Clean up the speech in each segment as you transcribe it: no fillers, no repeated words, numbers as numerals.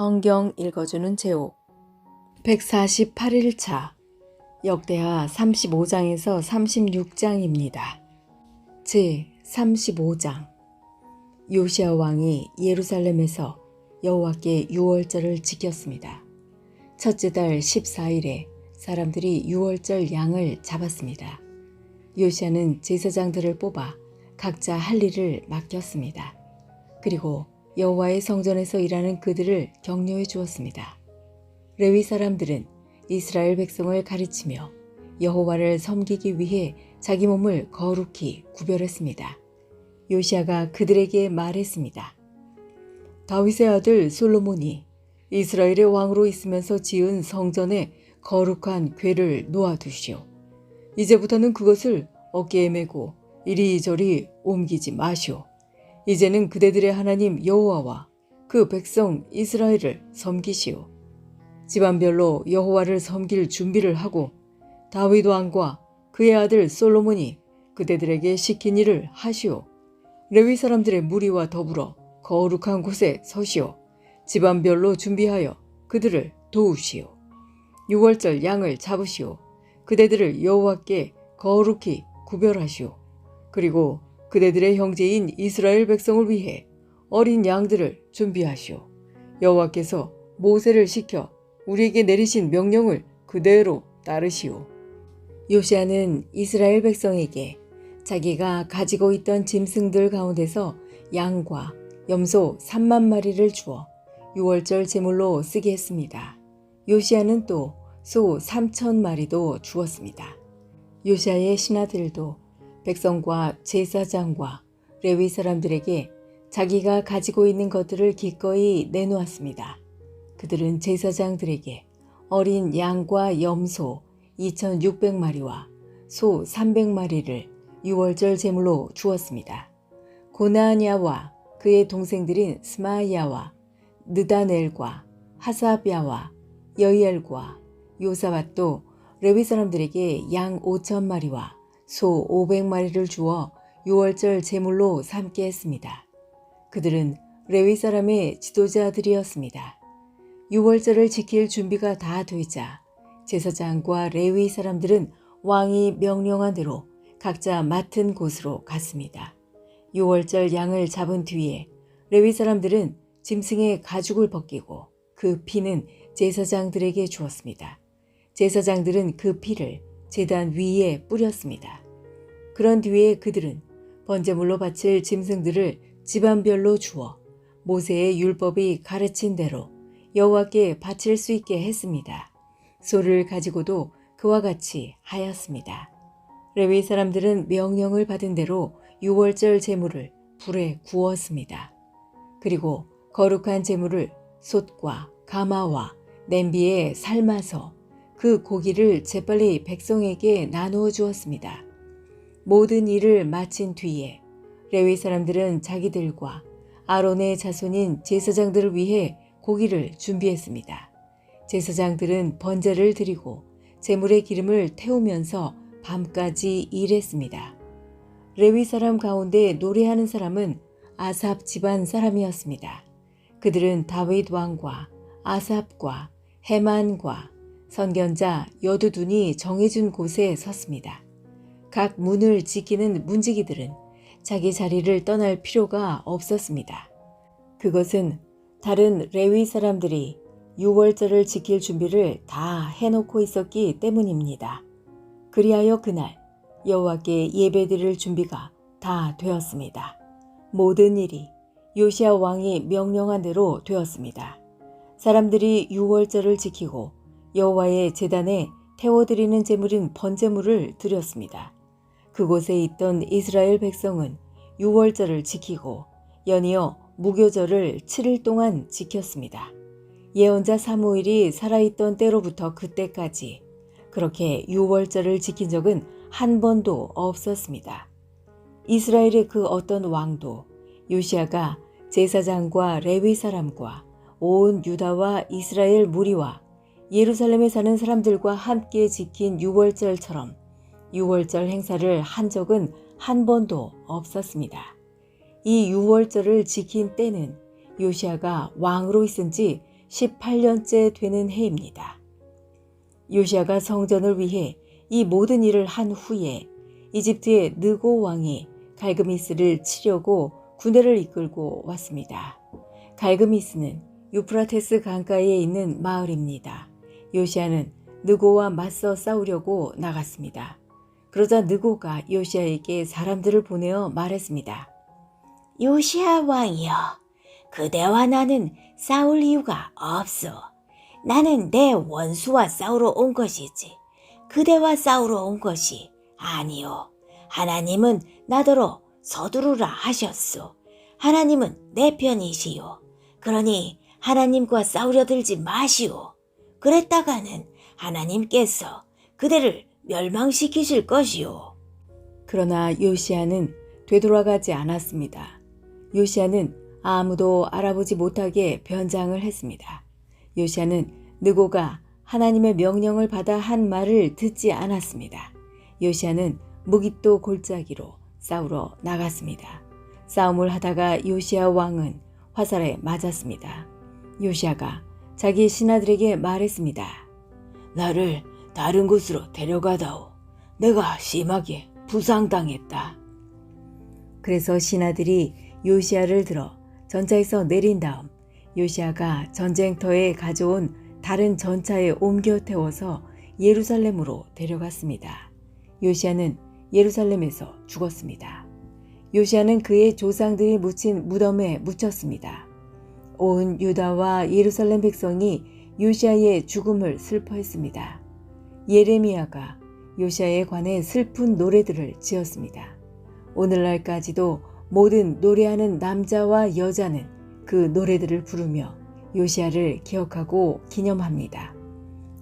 성경 읽어주는 제옥 148일차 역대하 35장에서 36장입니다. 제 35장 요시야 왕이 예루살렘에서 여호와께 유월절을 지켰습니다. 첫째 달 14일에 사람들이 유월절 양을 잡았습니다. 요시야는 제사장들을 뽑아 각자 할 일을 맡겼습니다. 그리고 여호와의 성전에서 일하는 그들을 격려해 주었습니다. 레위 사람들은 이스라엘 백성을 가르치며 여호와를 섬기기 위해 자기 몸을 거룩히 구별했습니다. 요시야가 그들에게 말했습니다. 다윗의 아들 솔로몬이 이스라엘의 왕으로 있으면서 지은 성전에 거룩한 궤를 놓아두시오. 이제부터는 그것을 어깨에 메고 이리저리 옮기지 마시오. 이제는 그대들의 하나님 여호와와 그 백성 이스라엘을 섬기시오. 집안별로 여호와를 섬길 준비를 하고 다윗 왕과 그의 아들 솔로몬이 그대들에게 시킨 일을 하시오. 레위 사람들의 무리와 더불어 거룩한 곳에 서시오. 집안별로 준비하여 그들을 도우시오. 유월절 양을 잡으시오. 그대들을 여호와께 거룩히 구별하시오. 그리고 그대들의 형제인 이스라엘 백성을 위해 어린 양들을 준비하시오. 여호와께서 모세를 시켜 우리에게 내리신 명령을 그대로 따르시오. 요시야는 이스라엘 백성에게 자기가 가지고 있던 짐승들 가운데서 양과 염소 3만 마리를 주어 유월절 제물로 쓰게 했습니다. 요시야는 또 소 3천 마리도 주었습니다. 요시야의 신하들도 백성과 제사장과 레위 사람들에게 자기가 가지고 있는 것들을 기꺼이 내놓았습니다. 그들은 제사장들에게 어린 양과 염소 2,600마리와 소 300마리를 유월절 제물로 주었습니다. 고나냐와 그의 동생들인 스마야와 느다넬과 하사ಬ್야와 여이엘과 요사밧도 레위 사람들에게 양 5,000마리와 소 500마리를 주어 유월절 제물로 삼게 했습니다. 그들은 레위 사람의 지도자들이었습니다. 유월절을 지킬 준비가 다 되자 제사장과 레위 사람들은 왕이 명령한 대로 각자 맡은 곳으로 갔습니다. 유월절 양을 잡은 뒤에 레위 사람들은 짐승의 가죽을 벗기고 그 피는 제사장들에게 주었습니다. 제사장들은 그 피를 제단 위에 뿌렸습니다. 그런 뒤에 그들은 번제물로 바칠 짐승들을 집안별로 주어 모세의 율법이 가르친 대로 여호와께 바칠 수 있게 했습니다. 소를 가지고도 그와 같이 하였습니다. 레위 사람들은 명령을 받은 대로 유월절 제물을 불에 구웠습니다. 그리고 거룩한 제물을 솥과 가마와 냄비에 삶아서 그 고기를 재빨리 백성에게 나누어 주었습니다. 모든 일을 마친 뒤에 레위 사람들은 자기들과 아론의 자손인 제사장들을 위해 고기를 준비했습니다. 제사장들은 번제를 드리고 제물의 기름을 태우면서 밤까지 일했습니다. 레위 사람 가운데 노래하는 사람은 아삽 집안 사람이었습니다. 그들은 다윗 왕과 아삽과 헤만과 선견자 여두둔이 정해준 곳에 섰습니다. 각 문을 지키는 문지기들은 자기 자리를 떠날 필요가 없었습니다. 그것은 다른 레위 사람들이 유월절을 지킬 준비를 다 해놓고 있었기 때문입니다. 그리하여 그날 여호와께 예배드릴 준비가 다 되었습니다. 모든 일이 요시야 왕이 명령한 대로 되었습니다. 사람들이 유월절을 지키고 여호와의 제단에 태워드리는 제물인 번제물을 드렸습니다. 그곳에 있던 이스라엘 백성은 유월절을 지키고 연이어 무교절을 7일 동안 지켰습니다. 예언자 사무엘이 살아있던 때로부터 그때까지 그렇게 유월절을 지킨 적은 한 번도 없었습니다. 이스라엘의 그 어떤 왕도 요시야가 제사장과 레위 사람과 온 유다와 이스라엘 무리와 예루살렘에 사는 사람들과 함께 지킨 유월절처럼 유월절 행사를 한 적은 한 번도 없었습니다. 이 유월절을 지킨 때는 요시야가 왕으로 있은 지 18년째 되는 해입니다. 요시야가 성전을 위해 이 모든 일을 한 후에 이집트의 느고 왕이 갈그미스를 치려고 군대를 이끌고 왔습니다. 갈그미스는 유프라테스 강가에 있는 마을입니다. 요시야는 느고와 맞서 싸우려고 나갔습니다. 그러자 느고가 요시야에게 사람들을 보내어 말했습니다. 요시야 왕이여, 그대와 나는 싸울 이유가 없어. 나는 내 원수와 싸우러 온 것이지 그대와 싸우러 온 것이 아니오. 하나님은 나더러 서두르라 하셨소. 하나님은 내 편이시오. 그러니 하나님과 싸우려 들지 마시오. 그랬다가는 하나님께서 그대를 멸망시키실 것이오. 그러나 요시야는 되돌아가지 않았습니다. 요시야는 아무도 알아보지 못하게 변장을 했습니다. 요시야는 느고가 하나님의 명령을 받아 한 말을 듣지 않았습니다. 요시야는 무깃도 골짜기로 싸우러 나갔습니다. 싸움을 하다가 요시야 왕은 화살에 맞았습니다. 요시야가 자기 신하들에게 말했습니다. 나를 다른 곳으로 데려가다오. 내가 심하게 부상당했다. 그래서 신하들이 요시야를 들어 전차에서 내린 다음 요시야가 전쟁터에 가져온 다른 전차에 옮겨 태워서 예루살렘으로 데려갔습니다. 요시야는 예루살렘에서 죽었습니다. 요시야는 그의 조상들이 묻힌 무덤에 묻혔습니다. 온 유다와 예루살렘 백성이 요시야의 죽음을 슬퍼했습니다. 예레미야가 요시야에 관해 슬픈 노래들을 지었습니다. 오늘날까지도 모든 노래하는 남자와 여자는 그 노래들을 부르며 요시야를 기억하고 기념합니다.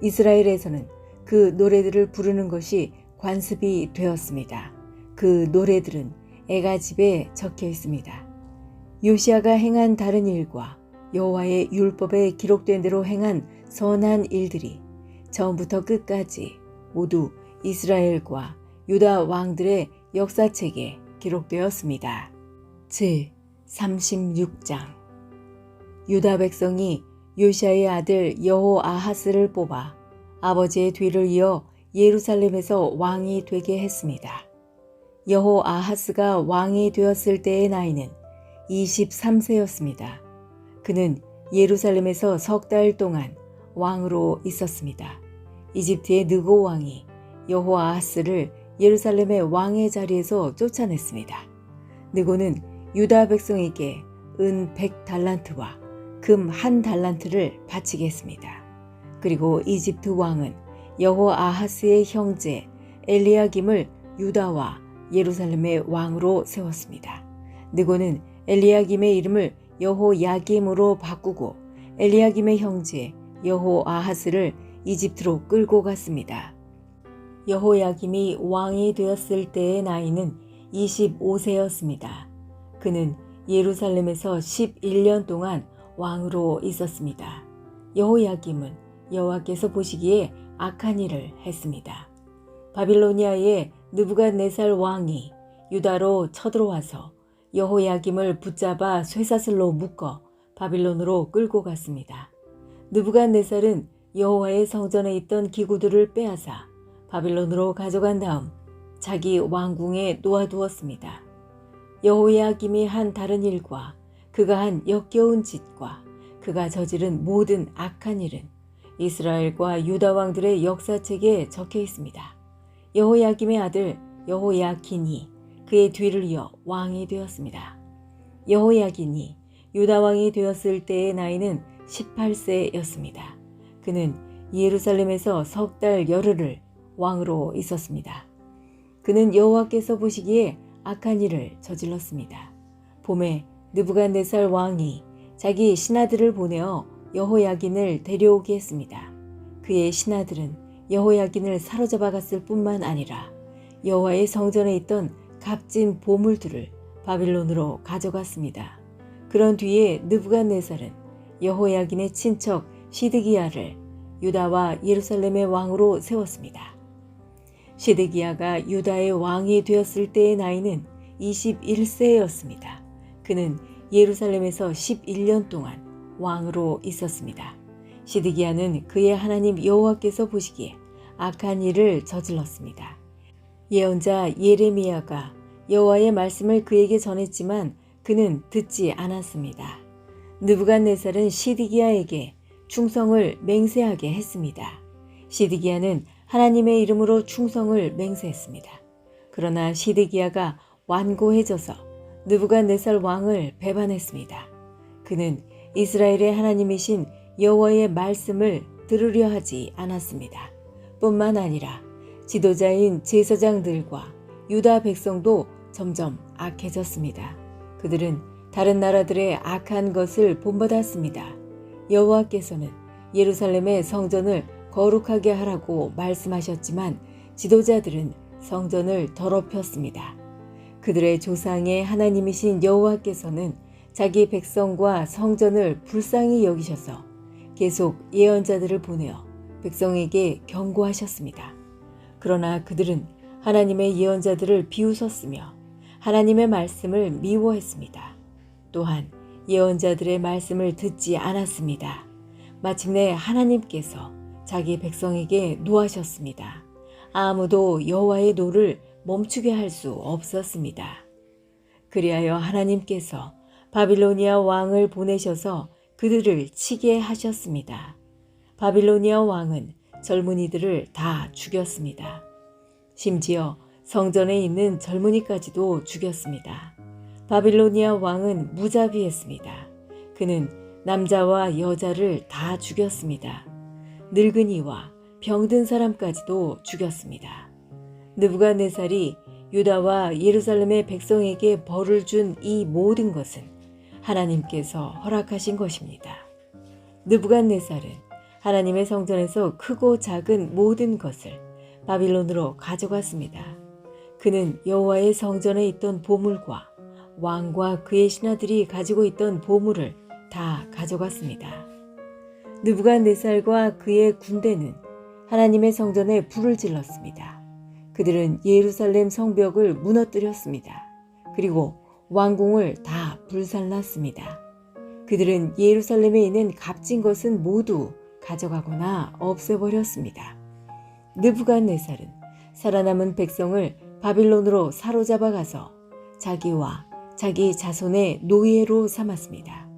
이스라엘에서는 그 노래들을 부르는 것이 관습이 되었습니다. 그 노래들은 애가집에 적혀 있습니다. 요시야가 행한 다른 일과 여호와의 율법에 기록된 대로 행한 선한 일들이 처음부터 끝까지 모두 이스라엘과 유다 왕들의 역사책에 기록되었습니다. 제36장 유다 백성이 요시야의 아들 여호아하스를 뽑아 아버지의 뒤를 이어 예루살렘에서 왕이 되게 했습니다. 여호아하스가 왕이 되었을 때의 나이는 23세였습니다. 그는 예루살렘에서 석 달 동안 왕으로 있었습니다. 이집트의 느고 왕이 여호아하스를 예루살렘의 왕의 자리에서 쫓아냈습니다. 느고는 유다 백성에게 은 100달란트와 금 1달란트를 바치게 했습니다. 그리고 이집트 왕은 여호아하스의 형제 엘리야김을 유다와 예루살렘의 왕으로 세웠습니다. 느고는 엘리야김의 이름을 여호야김으로 바꾸고 엘리야김의 형제 여호아하스를 이집트로 끌고 갔습니다. 여호야김이 왕이 되었을 때의 나이는 25세였습니다. 그는 예루살렘에서 11년 동안 왕으로 있었습니다. 여호야김은 여호와께서 보시기에 악한 일을 했습니다. 바빌로니아의 느부갓네살 왕이 유다로 쳐들어와서 여호야김을 붙잡아 쇠사슬로 묶어 바빌론으로 끌고 갔습니다. 느부갓네살은 여호와의 성전에 있던 기구들을 빼앗아 바빌론으로 가져간 다음 자기 왕궁에 놓아두었습니다. 여호야김이 한 다른 일과 그가 한 역겨운 짓과 그가 저지른 모든 악한 일은 이스라엘과 유다 왕들의 역사책에 적혀 있습니다. 여호야김의 아들 여호야킨이 그의 뒤를 이어 왕이 되었습니다. 여호야긴이 유다 왕이 되었을 때의 나이는 18세였습니다. 그는 예루살렘에서 석 달 열흘을 왕으로 있었습니다. 그는 여호와께서 보시기에 악한 일을 저질렀습니다. 봄에 느부갓네살 왕이 자기 신하들을 보내어 여호야긴을 데려오게 했습니다. 그의 신하들은 여호야긴을 사로잡아 갔을 뿐만 아니라 여호와의 성전에 있던 값진 보물들을 바빌론으로 가져갔습니다. 그런 뒤에 느부갓네살은 여호야긴의 친척 시드기야를 유다와 예루살렘의 왕으로 세웠습니다. 시드기야가 유다의 왕이 되었을 때의 나이는 21세였습니다. 그는 예루살렘에서 11년 동안 왕으로 있었습니다. 시드기야는 그의 하나님 여호와께서 보시기에 악한 일을 저질렀습니다. 예언자 예레미야가 여호와의 말씀을 그에게 전했지만 그는 듣지 않았습니다. 느부갓네살은 시드기야에게 충성을 맹세하게 했습니다. 시드기야는 하나님의 이름으로 충성을 맹세했습니다. 그러나 시드기야가 완고해져서 느부갓네살 왕을 배반했습니다. 그는 이스라엘의 하나님이신 여호와의 말씀을 들으려 하지 않았습니다. 뿐만 아니라 지도자인 제사장들과 유다 백성도 점점 악해졌습니다. 그들은 다른 나라들의 악한 것을 본받았습니다. 여호와께서는 예루살렘의 성전을 거룩하게 하라고 말씀하셨지만 지도자들은 성전을 더럽혔습니다. 그들의 조상의 하나님이신 여호와께서는 자기 백성과 성전을 불쌍히 여기셔서 계속 예언자들을 보내어 백성에게 경고하셨습니다. 그러나 그들은 하나님의 예언자들을 비웃었으며 하나님의 말씀을 미워했습니다. 또한 예언자들의 말씀을 듣지 않았습니다. 마침내 하나님께서 자기 백성에게 노하셨습니다. 아무도 여호와의 노를 멈추게 할 수 없었습니다. 그리하여 하나님께서 바빌로니아 왕을 보내셔서 그들을 치게 하셨습니다. 바빌로니아 왕은 젊은이들을 다 죽였습니다. 심지어 성전에 있는 젊은이까지도 죽였습니다. 바빌로니아 왕은 무자비했습니다. 그는 남자와 여자를 다 죽였습니다. 늙은이와 병든 사람까지도 죽였습니다. 느부갓네살이 유다와 예루살렘의 백성에게 벌을 준 이 모든 것은 하나님께서 허락하신 것입니다. 느부갓네살은 하나님의 성전에서 크고 작은 모든 것을 바빌론으로 가져갔습니다. 그는 여호와의 성전에 있던 보물과 왕과 그의 신하들이 가지고 있던 보물을 다 가져갔습니다. 느부갓네살과 그의 군대는 하나님의 성전에 불을 질렀습니다. 그들은 예루살렘 성벽을 무너뜨렸습니다. 그리고 왕궁을 다 불살랐습니다. 그들은 예루살렘에 있는 값진 것은 모두 가져가거나 없애버렸습니다. 느부갓네살은 살아남은 백성을 바빌론으로 사로잡아 가서 자기와 자기 자손의 노예로 삼았습니다.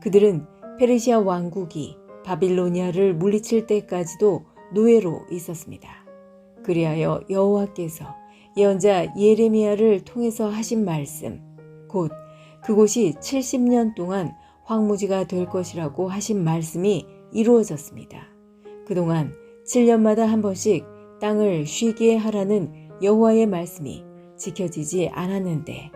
그들은 페르시아 왕국이 바빌로니아를 물리칠 때까지도 노예로 있었습니다. 그리하여 여호와께서 예언자 예레미야를 통해서 하신 말씀, 곧 그곳이 70년 동안 황무지가 될 것이라고 하신 말씀이 이루어졌습니다. 그동안 7년마다 한 번씩 땅을 쉬게 하라는 여호와의 말씀이 지켜지지 않았는데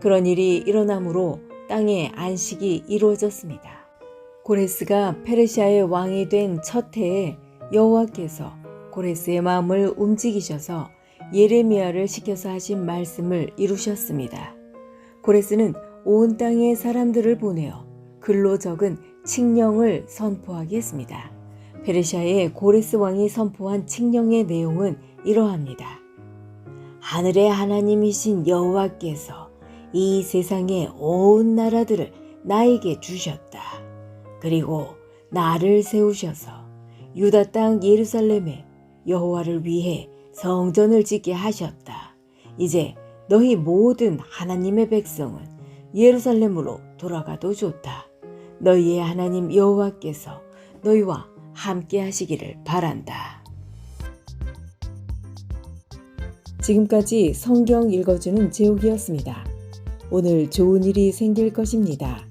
그런 일이 일어나므로 땅의 안식이 이루어졌습니다. 고레스가 페르시아의 왕이 된 첫 해에 여호와께서 고레스의 마음을 움직이셔서 예레미야를 시켜서 하신 말씀을 이루셨습니다. 고레스는 온 땅의 사람들을 보내어 글로 적은 칙령을 선포하게 했습니다. 페르시아의 고레스 왕이 선포한 칙령의 내용은 이러합니다. 하늘의 하나님이신 여호와께서 이 세상의 온 나라들을 나에게 주셨다. 그리고 나를 세우셔서 유다 땅 예루살렘에 여호와를 위해 성전을 짓게 하셨다. 이제 너희 모든 하나님의 백성은 예루살렘으로 돌아가도 좋다. 너희의 하나님 여호와께서 너희와 함께 하시기를 바란다. 지금까지 성경 읽어주는 제옥이었습니다. 오늘 좋은 일이 생길 것입니다.